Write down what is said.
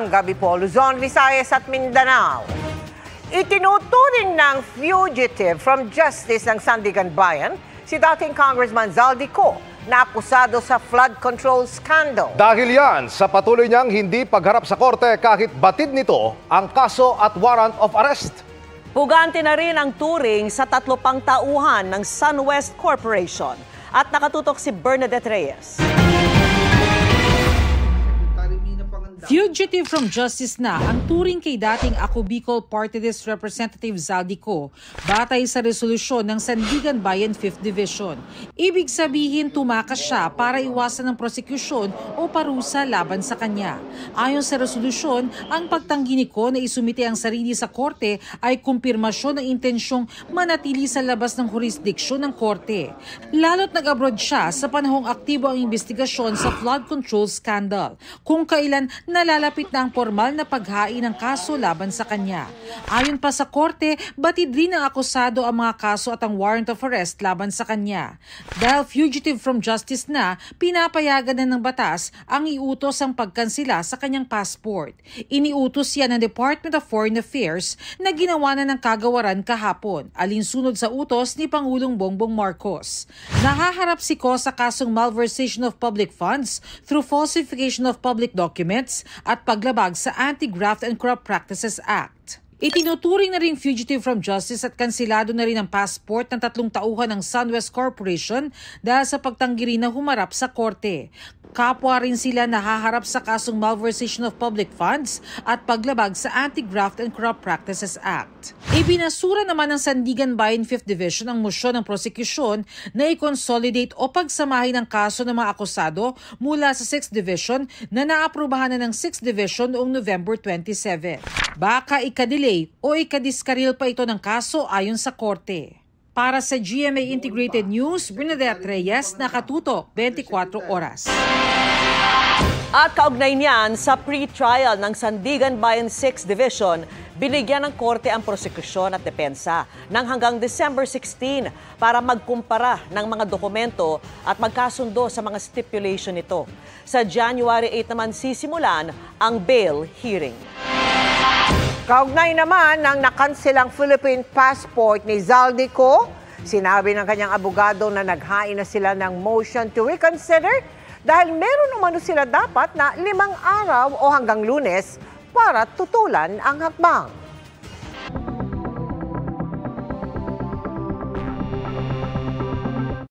Magandang gabi po, Luzon, Visayas at Mindanao. Itinuturing ng fugitive from justice ng Sandigan Bayan si dating Congressman Zaldico na akusado sa flood control scandal. Dahil yan sa patuloy niyang hindi pagharap sa korte kahit batid nito ang kaso at warrant of arrest. Pugante na rin ang turing sa 3 pang tauhan ng SunWest Corporation. At nakatutok si Bernadette Reyes. Fugitive from justice na ang turing kay dating Ako Bicol Party List Representative Zaldico batay sa resolusyon ng Sandigan Bayan 5th Division. Ibig sabihin tumakas siya para iwasan ng prosekusyon o parusa laban sa kanya. Ayon sa resolusyon, ang pagtanggi ni Ko na isumite ang sarili sa korte ay kumpirmasyon ng intensyong manatili sa labas ng jurisdiksyon ng korte. Lalo't nag-abroad siya sa panahong aktibo ang investigasyon sa flood control scandal, kung kailan nalalapit na ang formal na paghain ng kaso laban sa kanya. Ayon pa sa korte, batid rin ng akusado ang mga kaso at ang warrant of arrest laban sa kanya. Dahil fugitive from justice na, pinapayagan na ng batas ang iutos ang pagkansila sa kanyang passport. Iniutos yan ng Department of Foreign Affairs na ginawa na ng kagawaran kahapon, alinsunod sa utos ni Pangulong Bongbong Marcos. Nahaharap si Ko sa kasong malversation of public funds through falsification of public documents at paglabag sa Anti-Graft and Corrupt Practices Act. Itinuturing na rin fugitive from justice at kansilado na rin ang passport ng 3 tauhan ng SunWest Corporation dahil sa pagtanggi rin na humarap sa korte. Kapwa rin sila nahaharap sa kasong malversation of public funds at paglabag sa Anti-Graft and Corrupt Practices Act. Ibinasura naman ng Sandigan Bayan 5th Division ang mosyon ng prosekusyon na i-consolidate o pagsamahin ang kaso ng mga akusado mula sa 6th Division na naaprubahan na ng 6th Division noong November 27. Baka ikadelay o ikadiskaril pa ito ng kaso ayon sa korte. Para sa GMA Integrated News, Bernadette Reyes, nakatutok 24 oras. At kaugnay niyan, sa pre-trial ng Sandigan Bayan 6th Division, binigyan ng korte ang prosekusyon at depensa ng hanggang December 16 para magkumpara ng mga dokumento at magkasundo sa mga stipulation nito. Sa January 8 naman sisimulan ang bail hearing. Kaugnay naman ng nakansilang Philippine passport ni Zaldico, sinabi ng kanyang abogado na naghain na sila ng motion to reconsider dahil meron umano sila dapat na 5 araw o hanggang Lunes para tutulan ang hakbang.